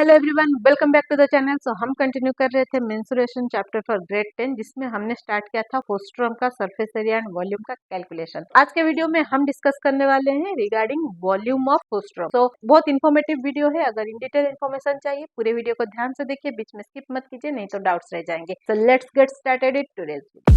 Hello everyone, welcome back to the channel. So हम continue कर रहे थे मेंसुरेशन चैप्टर फॉर ग्रेड 10, जिसमें हमने स्टार्ट किया था फोस्ट्रोम का सरफेस एरिया एंड वॉल्यूम का कैलकुलेशन। आज के वीडियो में हम डिस्कस करने वाले हैं रिगार्डिंग वॉल्यूम ऑफ फोस्ट्रोम। तो बहुत इन्फॉर्मेटिव वीडियो है। अगर इन डिटेल इन्फॉर्मेशन चाहिए पूरे वीडियो को ध्यान से देखिए, बीच में स्किप मत कीजिए, नहीं तो डाउट्स रह जाएंगे। So let's get started it today's video.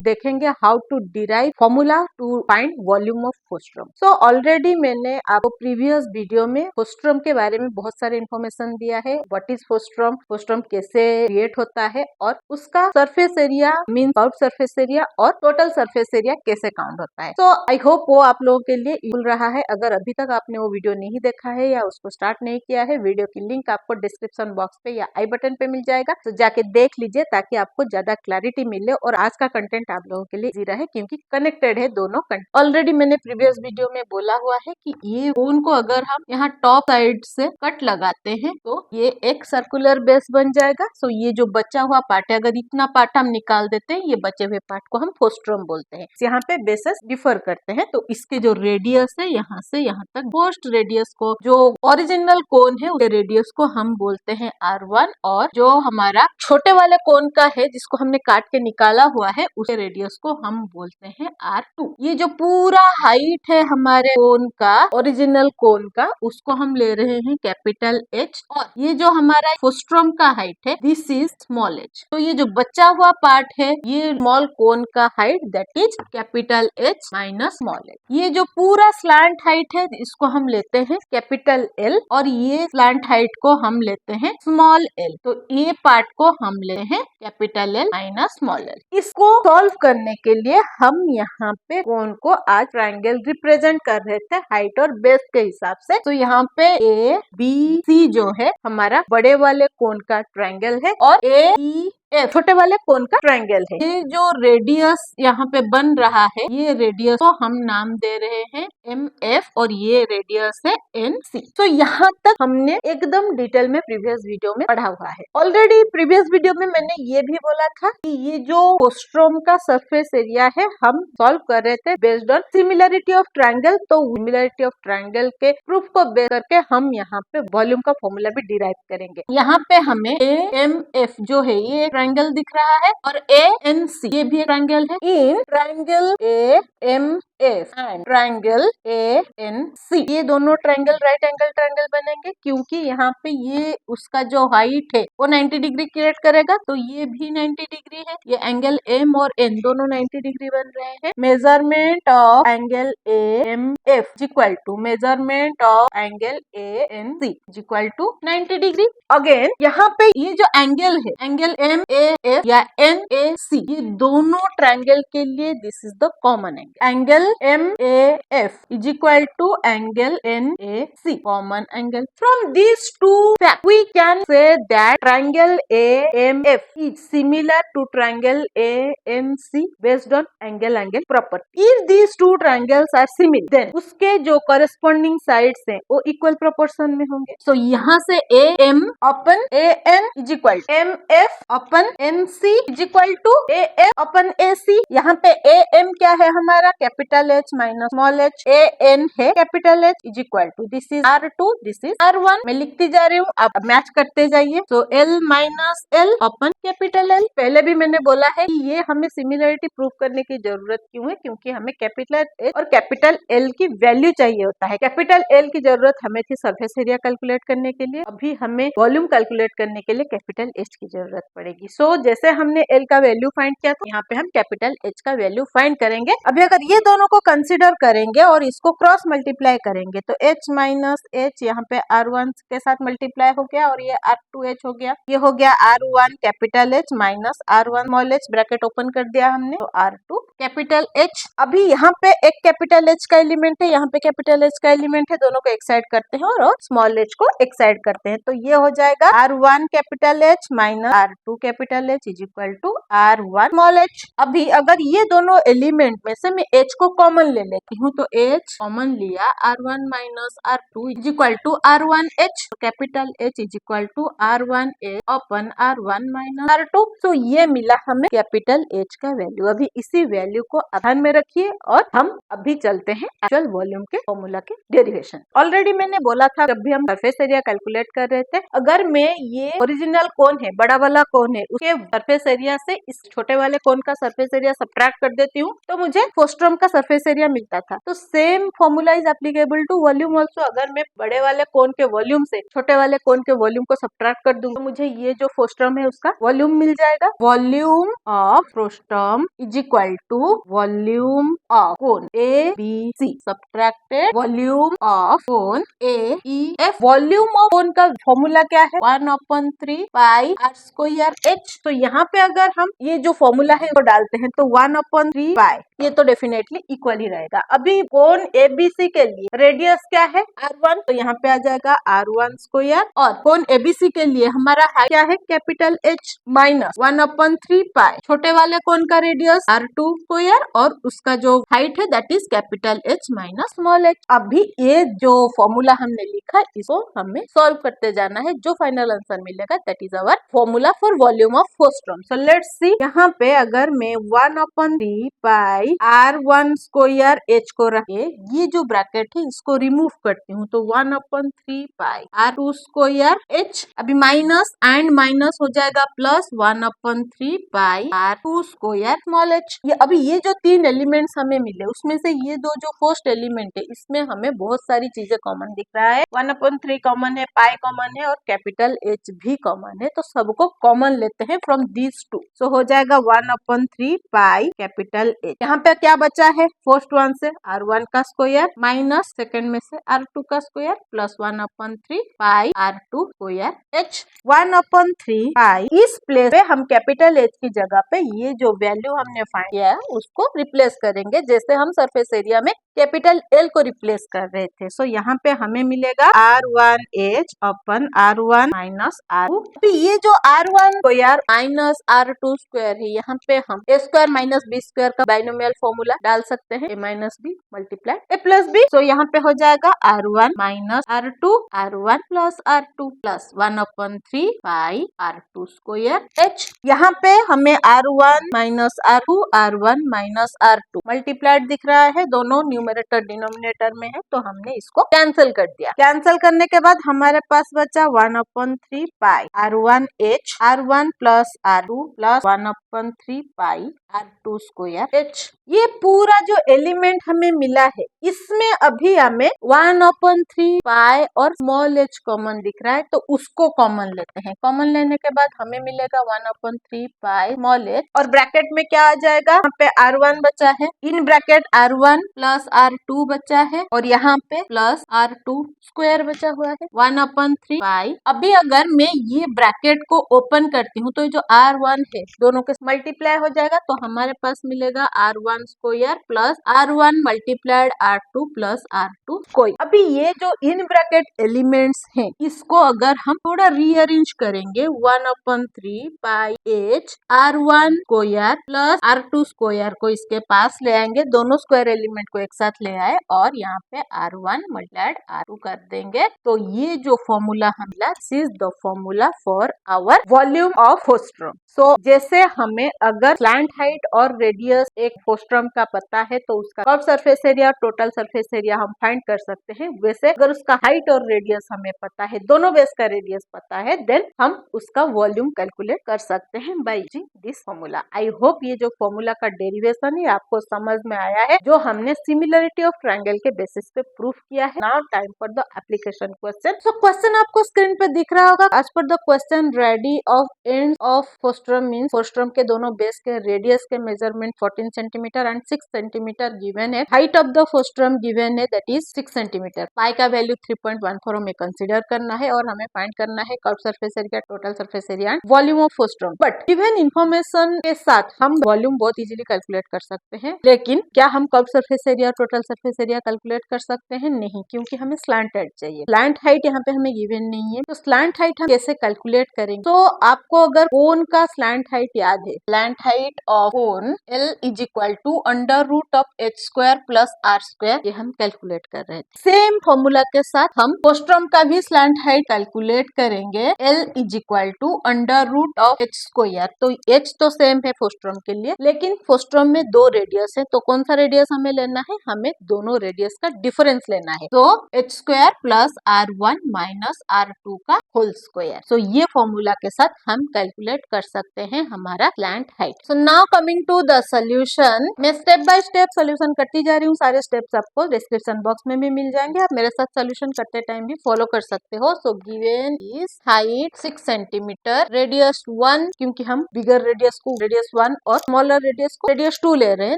देखेंगे how to derive formula to find volume of frustum. So already मैंने आपको प्रीवियस वीडियो में फोस्ट्रोम के बारे में बहुत सारे इन्फॉर्मेशन दिया है। व्हाट इज फोस्ट्रोम, फोस्ट्रोम कैसे क्रिएट होता है और उसका surface area mean curve surface area और टोटल सरफेस एरिया कैसे काउंट होता है। सो आई होप वो आप लोगों के लिए यूजफुल रहा है। अगर अभी तक आपने वो वीडियो नहीं देखा है या उसको स्टार्ट नहीं किया है, वीडियो की लिंक आपको डिस्क्रिप्शन बॉक्स पे या आई बटन पे मिल जाएगा। तो जाके देख लीजिए ताकि आपको ज्यादा क्लैरिटी मिले और आज का कंटेंट आप लोगों के लिए इजी रहे, क्योंकि कनेक्टेड है दोनों कंटेंट। ऑलरेडी मैंने प्रीवियस वीडियो में बोला हुआ है कि ये कोन को अगर हम यहाँ टॉप साइड से कट लगाते हैं तो ये एक सर्कुलर बेस बन जाएगा। सो ये जो बचा हुआ पार्ट है, अगर इतना पार्ट हम निकाल देते हैं, ये बचे हुए पार्ट को हम फोस्ट्रोम बोलते हैं। यहाँ पे बेसेस डिफर करते हैं, तो इसके जो रेडियस है यहाँ से यहाँ तक, पोस्ट रेडियस को जो ओरिजिनल कोन है उसके रेडियस को हम बोलते हैं R1, और जो हमारा छोटे वाले कोन का है जिसको हमने काट के निकाला हुआ है उसके रेडियस को हम बोलते हैं R2। ये जो पूरा हाइट है हमारे कोन का, ओरिजिनल कोन का, उसको हम ले रहे हैं कैपिटल H, और ये जो हमारा फोस्ट्रोम का हाइट है दिस इज स्मॉल h। तो ये जो बचा हुआ पार्ट है ये स्मॉल कोन का height, that is capital H minus small h। ये जो पूरा स्लैंट हाइट है इसको हम लेते हैं कैपिटल L, और ये स्लैंट हाइट को हम लेते हैं स्मॉल l। तो ये पार्ट को हम ले हैं capital L minus small l। इसको सॉल्व करने के लिए हम यहाँ पे कोन को आज ट्रायंगल रिप्रेजेंट कर रहे थे हाइट और बेस के हिसाब से। तो यहाँ पे A B C जो है हमारा बड़े वाले कोन का ट्रायंगल है, और A E F छोटे वाले कोन का ट्रायंगल है। ये जो रेडियस यहाँ पे बन रहा है, ये रेडियस को हम नाम दे रहे हैं MF, और ये रेडियस है NC। तो यहाँ तक हमने एकदम डिटेल में प्रीवियस वीडियो में पढ़ा हुआ है। ऑलरेडी प्रीवियस वीडियो में मैंने ये भी बोला था कि ये जो फोस्ट्रोम का सरफेस एरिया है हम सॉल्व कर रहे थे based on similarity of triangle. तो सिमिलरिटी ऑफ ट्रायंगल के प्रूफ को बेस करके हम यहाँ पे वॉल्यूम का फॉर्मूला भी डिराइव करेंगे। यहाँ पे हमें AMF जो है ये ट्रायंगल दिख रहा है, और ANC ये भी ट्रायंगल है। In triangle AMF and triangle ANC ये दोनों ट्रायंगल राइट एंगल ट्रायंगल बनेंगे, क्योंकि यहाँ पे ये उसका जो हाइट है वो 90 डिग्री क्रिएट करेगा, तो ये भी 90 डिग्री है। ये एंगल M और N दोनों 90 डिग्री बन रहे हैं। Measurement of angle AMF equal to measurement of angle ANC equal to 90 degree. Again यहाँ पे ये जो एंगल है, एंगल MAF या NAC, ये दोनों ट्रायंगल के लिए this is the common angle. Angle MAF is equal to angle NAC, common angle. From this two fact we can say that triangle AMF is similar to triangle ANC based on angle property. If these two triangles are similar, then उसके जो corresponding sides हैं वो equal proportion में होंगे। सो यहाँ से AM upon AN is equal MF upon NC is equal to AF upon AC। यहाँ पे AM क्या है हमारा, capital H minus small h। AN है capital H is equal to this is R2, this is R1। मैं लिखती जा रही हूँ, आप मैच करते जाइए। सो L माइनस L अपन कैपिटल L। पहले भी मैंने बोला है कि ये हमें सिमिलरिटी प्रूव करने की जरूरत क्यों है, क्योंकि हमें कैपिटल H और कैपिटल L की वैल्यू चाहिए होता है। कैपिटल L की जरूरत हमें थी सरफेस एरिया कैलकुलेट करने के लिए, अभी हमें वॉल्यूम कैलकुलेट करने के लिए कैपिटल H की जरूरत पड़ेगी। सो जैसे हमने L का वैल्यू फाइंड किया था, यहाँ पे हम कैपिटल H का वैल्यू फाइंड करेंगे। अभी अगर ये दोनों को कंसिडर करेंगे और इसको क्रॉस मल्टीप्लाई करेंगे तो H माइनस H यहाँ पे R1 के साथ मल्टीप्लाई हो गया, और ये R2H हो गया। ये हो गया R1 capital H minus R1 small h, bracket open कर दिया हमने, तो R2 कैपिटल H। अभी यहाँ पे एक कैपिटल H का एलिमेंट है, यहाँ पे कैपिटल H का एलिमेंट है, दोनों को एक साइड करते हैं और स्मॉल h को एक साइड करते हैं। तो ये हो जाएगा R1 capital H minus R2 capital H is equal to R1 small h। अभी अगर ये दोनों एलिमेंट में से मैं H को कॉमन ले लेती हूँ, तो H कॉमन लिया, R1 minus R2 is equal to R1H, capital H is equal to R1H upon R1 minus R2। तो ये मिला हमें कैपिटल H का वैल्यू। अभी इसी वैल्यू को ध्यान में रखिए और हम अभी चलते हैं एक्चुअल वॉल्यूम के फॉर्मूला के डेरिवेशन। ऑलरेडी मैंने बोला था जब भी हम सरफेस एरिया कैलकुलेट कर रहे थे, अगर मैं ये ओरिजिनल कोन है, बड़ा वाला कोन है, उसके सरफेस एरिया से इस छोटे वाले कोन का सरफेस एरिया सब्ट्रैक्ट कर देती हूँ तो मुझे फ्रोस्ट्रम का सरफेस एरिया मिलता था। तो same formula is applicable to volume also. अगर मैं बड़े वाले कोन के वॉल्यूम से छोटे वाले कोन के वॉल्यूम को सब्ट्रैक्ट कर दूंगा तो मुझे ये जो फ्रोस्ट्रम है उसका वॉल्यूम मिल जाएगा। Volume of frustum is equal to volume of cone A B C subtracted volume of cone A E F. Volume of cone का फॉर्मूला क्या है? 1/3 पाई आर स्क्वायर एच। तो यहाँ पे अगर हम ये जो फॉर्मूला है वो डालते हैं तो 1/3 पाई, ये तो डेफिनेटली इक्वल ही रहेगा। अभी कोन एबीसी के लिए रेडियस क्या है? R1, तो यहाँ पे आ जाएगा R1 स्क्वायर। और कोन एबीसी के लिए हमारा हाइट क्या है? कैपिटल H माइनस 1/3 पाई छोटे वाले कोन का रेडियस R2 स्क्वायर और उसका जो हाइट है that is capital H minus small h। अभी ये जो फॉर्मूला हमने लिखा इसको हमें सॉल्व करते जाना है। जो फाइनल आंसर मिलेगा that is our formula for volume of frustum. So let's see, यहाँ पे अगर मैं 1/3 पाई R1 स्क्वायर H को रखे, ये जो ब्रैकेट है इसको रिमूव करती हूँ तो 1/3 पाई R2 स्क्वायर H, अभी माइनस एंड माइनस हो जाएगा प्लस 1/3 पाई R2 स्क्वायर स्मॉल h। ये अभी ये जो तीन एलिमेंट्स हमें मिले उसमें से ये दो जो फर्स्ट एलिमेंट है इसमें हमें बहुत सारी चीजें कॉमन दिख रहा है। 1/3 कॉमन है, पाई कॉमन है और कैपिटल H भी कॉमन है, तो सबको कॉमन लेते हैं फ्रॉम दीज टू। सो हो जाएगा 1/3 पाई कैपिटल H। यहाँ पे क्या बचा है? फर्स्ट वन से R1 का स्क्वायर माइनस सेकंड में से R2 का स्क्वायर प्लस 1/3 पाई R2 स्क्वायर H। 1/3 पाई इस प्लेस पे हम कैपिटल H की जगह पे ये जो वैल्यू हमने फाइंड किया है उसको रिप्लेस करेंगे, जैसे हम सरफेस एरिया में कैपिटल L को रिप्लेस कर रहे थे। सो यहाँ पे हमें मिलेगा R1H upon R1 minus R2। तो ये जो R1 square minus R2 square है, यहाँ पे हम A square minus B square का बाइनोमियल फॉर्मूला डाल सकते हैं, A minus B multiply A plus B। सो यहाँ पे हो जाएगा R1 minus R2, R1 plus R2 plus 1/3 पाई R2 स्क्वायर H। यहाँ पे हमें R1 minus R2, R1 minus R2 multiplied दिख रहा है, दोनों न्यूमरेटर डिनोमिनेटर में है, तो हमने इसको कैंसिल कर दिया। कैंसिल करने के बाद हमारे पास बचा 1/3 पाई R1H, R1 plus R2 plus 1/3 पाई R2 स्क्वायर H। ये पूरा जो एलिमेंट हमें मिला है इसमें अभी हमें 1/3 पाई और स्मॉल h कॉमन दिख रहा है, तो उसको कॉमन लेते हैं। कॉमन लेने के बाद हमें मिलेगा 1/3 पाई स्मॉल h और ब्रैकेट में क्या आ जाएगा? यहाँ पे R1 बचा है, in bracket R1 plus R2 बचा है और यहाँ पे प्लस R2 स्क्वायर बचा हुआ है 1/3 पाई। अभी अगर मैं ये ब्रैकेट को ओपन करती हूँ तो जो R1 है दोनों के मल्टीप्लाई हो जाएगा, तो हमारे पास मिलेगा R1 square plus R1 multiplied R2 plus R2 square. अभी ये जो इन ब्रैकेट एलिमेंट्स हैं इसको अगर हम थोड़ा रीअरेंज करेंगे 1/3 पाई H R1 square plus R2 square को इसके पास ले आएंगे, दोनों स्क्वायर एलिमेंट को एक साथ ले आए और यहाँ पे R1 मल्टीप्लाइड R2 कर देंगे, तो ये जो फॉर्मूला मिला this is the formula for our volume of frustum. So जैसे हमें अगर स्लैंट हाइट और रेडियस एक फ्रोस्ट्रम का पता है तो उसका curve surface area, total surface area हम फाइंड कर सकते हैं, वैसे अगर उसका हाइट और रेडियस हमें पता है, दोनों बेस का रेडियस पता है, देन हम उसका वॉल्यूम कैलकुलेट कर सकते हैं by using this formula. I hope ये जो फॉर्मूला का डेरिवेशन है आपको समझ में आया है, जो हमने सिमिलरिटी ऑफ ट्रायंगल के बेसिस पे प्रूफ किया है। Now time for the application question. So question आपको स्क्रीन पे दिख रहा होगा। As per the question, radii of end of frustum means frustum के दोनों बेस के रेडियस के measurement 14 centimetre and 6 centimetre given है। Height of the frustum given है दैट इज 6 सेंटीमीटर। पाई का वैल्यू 3.14 हमें कंसीडर करना है और हमें फाइंड करना है curve surface area, total surface area and volume of frustum. But given information के साथ हम वॉल्यूम बहुत इजीली कैलकुलेट कर सकते हैं, लेकिन क्या हम curve surface area, total surface area calculate कर सकते हैं? नहीं, क्योंकि हमें स्लैंट हाइट चाहिए। स्लैंट हाइट यहाँ पे हमें गिवन नहीं है, तो स्लैंट हाइट हम कैसे कैलकुलेट करेंगे? तो आपको अगर कोन का स्लैंट हाइट याद है, slant height of of cone L is equal to under root of h square plus r square, ये हम कैलकुलेट कर रहे थे। सेम फॉर्मूला के साथ हम पोस्ट्रम का भी स्लैंट हाइट कैलकुलेट करेंगे। L is equal to under root of h square, तो h तो सेम है पोस्ट्रम के लिए, लेकिन पोस्ट्रम में दो रेडियस है, तो कौन सा रेडियस हमें लेना है, हमें दोनों रेडियस का डिफरेंस लेना है। तो h square plus r1 minus r2 का होल स्क्वायर। सो ये फॉर्मूला के साथ हम कैलकुलेट कर सकते हैं हमारा slant height. So now coming to the solution, मैं स्टेप बाय स्टेप सोल्यूशन करती जा रही हूँ। सारे स्टेप्स आपको डिस्क्रिप्शन बॉक्स में भी मिल जाएंगे, आप मेरे साथ सोल्यूशन करते टाइम भी फॉलो कर सकते हो। So given is height 6 centimetre, radius 1, क्योंकि हम बिगर रेडियस को रेडियस 1 और स्मॉलर रेडियस को रेडियस 2 ले रहे हैं,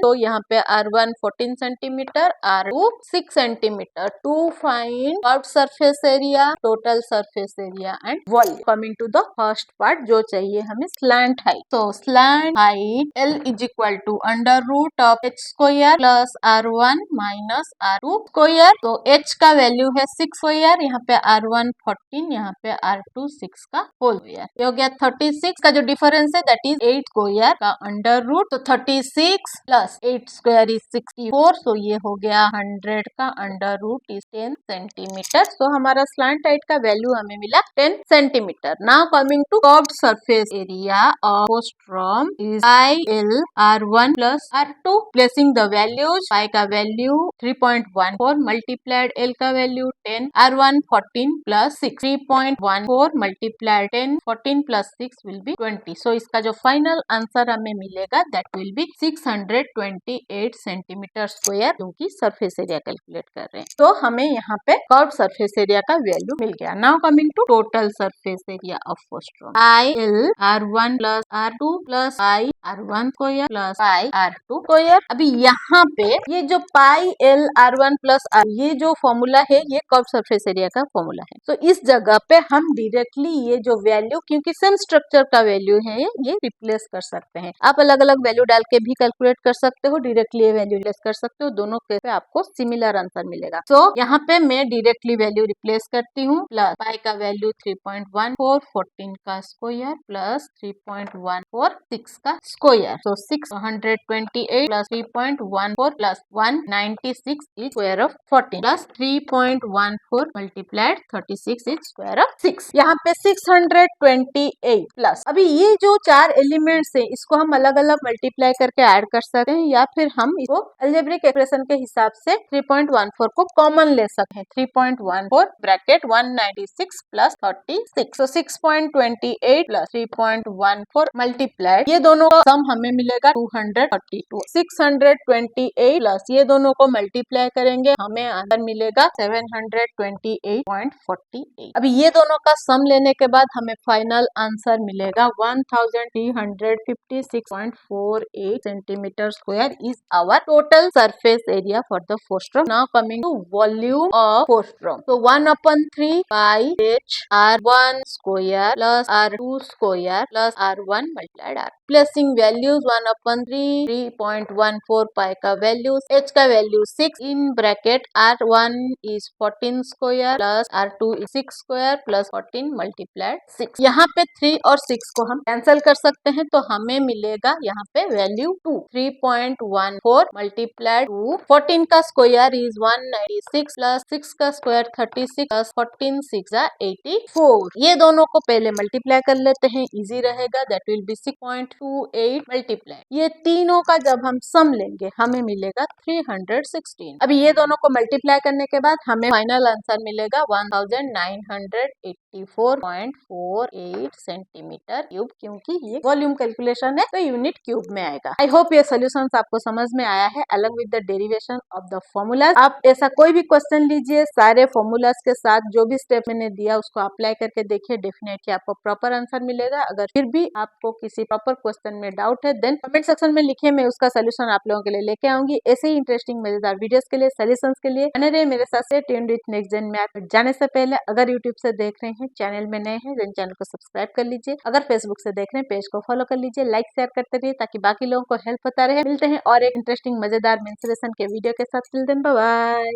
तो यहाँ पे r1 14 centimetre, r2 6 centimetre. To find curved surface area, total surface area and volume. Coming to the first part, जो चाहिए हमें स्लैंट हाइट। तो slant height L is equal to under root of h square plus r1 minus r2 square. तो h का value है 6 square, यहाँ पे r1 14, यहाँ पे r2 6 का होल स्क्वायर, ये हो गया 36 का जो डिफरेंस है दैट इज 8 स्क्वायर का अंडर रूट। तो 36 प्लस 8 स्क्वायर इज 64, सो ये हो गया 100 का under root is 10 centimetre. So हमारा स्लैंट हाइट का वैल्यू हमें मिला 10 centimetre. Now coming to curved surface area of frustum is l r1 plus r2, placing the values. Pi का वैल्यू 3.14 मल्टीप्लाइड l का value 10, r1 14 plus 6, 3.14 multiplied 10, 14 plus 6 will be 20। So इसका जो final answer हमें मिलेगा that will be 628 centimetre square, क्योंकि surface area calculate कर रहे हैं। तो हमें यहाँ पे कर्व्ड सरफेस एरिया का वैल्यू मिल गया। Now coming to total surface area of frustum, I L r1 plus r2 plus I r1 square plus I r2 square. अभी यहाँ पे ये जो पाई L r1 प्लस r, ये जो फॉर्मूला है ये कर्व्ड सरफेस एरिया का फॉर्मूला है। तो इस जगह पे हम डायरेक्टली ये जो वैल्यू, क्योंकि सेम स्ट्रक्चर का वैल्यू है, ये रिप्लेस कर सकते हैं। आप अलग अलग वैल्यू डाल के भी कैलकुलेट कर सकते हो, डायरेक्टली ये वैल्यू रिप्लेस कर सकते हो, दोनों केस पे आपको सिमिलर आंसर मिलेगा। सो यहाँ पे मैं डायरेक्टली वैल्यू रिप्लेस करती हूँ। प्लस पाई का वैल्यू 3.14, 14 का स्क्वायर प्लस 3.14, 6 का square. So 628 plus 3.14 plus 196 is square of 14 plus 3.14 multiplied 36 is square of 6। यहाँ पे 628 प्लस, अभी ये जो चार एलिमेंट्स है इसको हम अलग अलग मल्टीप्लाई करके ऐड कर सकते हैं, या फिर हम इसको अलजेब्रिक एक्सप्रेशन के हिसाब से 3.14 को कॉमन ले सकते हैं। 3.14 bracket 196 plus 36, so 6.28 plus 3.14 multiplied, ये दोनों का सम हमें मिलेगा 232। 628 प्लस ये दोनों को मल्टीप्लाई करेंगे, हमें आंसर मिलेगा 728.48। अभी ये दोनों का सम लेने के बाद हमें फाइनल आंसर मिलेगा 1356.48 centimetre square is our total surface area for the frustum. Now coming to volume of frustum, so 1/3 by h r1 square plus r2 square plus r1 multiplied r, placing values 1/3, 3.14 पाई का values, h का value 6, in bracket r1 is 14 square plus r2 is 6 square plus 14 multiplied 6। यहाँ पे 3 और 6 को हम cancel कर सकते हैं, तो हमें मिलेगा यहाँ पे वैल्यू 2, 3.14 मल्टीप्लाइड 2, 14 का स्क्वायर इज 196 प्लस 6 का स्क्वायर 36 प्लस 14 6 84। ये दोनों को पहले मल्टीप्लाई कर लेते हैं, इजी रहेगा, दैट विल बी 6.28 मल्टीप्लाई। ये तीनों का जब हम सम लेंगे हमें मिलेगा 316। अभी ये दोनों को मल्टीप्लाई करने के बाद हमें फाइनल आंसर मिलेगा 1984.48 सेंटीमीटर क्यूब, क्योंकि ये वॉल्यूम कैलकुलेशन है तो यूनिट क्यूब में आएगा। आई होप ये सोल्यूशन आपको समझ में आया है अलग with the derivation of the formulas. आप ऐसा कोई भी क्वेश्चन लीजिए, सारे फॉर्मूलाज के साथ जो भी स्टेप मैंने दिया उसको अप्लाई करके देखिए, डेफिनेटली आपको प्रॉपर आंसर मिलेगा। अगर फिर भी आपको किसी प्रॉपर क्वेश्चन में डाउट है देन कमेंट सेक्शन में लिखिए, मैं उसका सोल्यूशन आप लोगों के लिए लेके आऊंगी। ऐसे ही इंटरेस्टिंग मजेदार वीडियोस के लिए, सोल्यूशंस के लिए बने रहिए मेरे साथ। Stay tuned with Next Gen Math. जाने से पहले अगर यूट्यूब से देख रहे हैं, चैनल में नए हैं, देन चैनल को सब्सक्राइब कर लीजिए। अगर फेसबुक से देख रहे हैं, पेज को फॉलो कर लीजिए, लाइक शेयर करते रहिए ताकि बाकी लोगों को हेल्प होता रहे। मिलते हैं और एक इंटरेस्टिंग मजेदार मेंसुरेशन के वीडियो के साथ। Till then bye bye.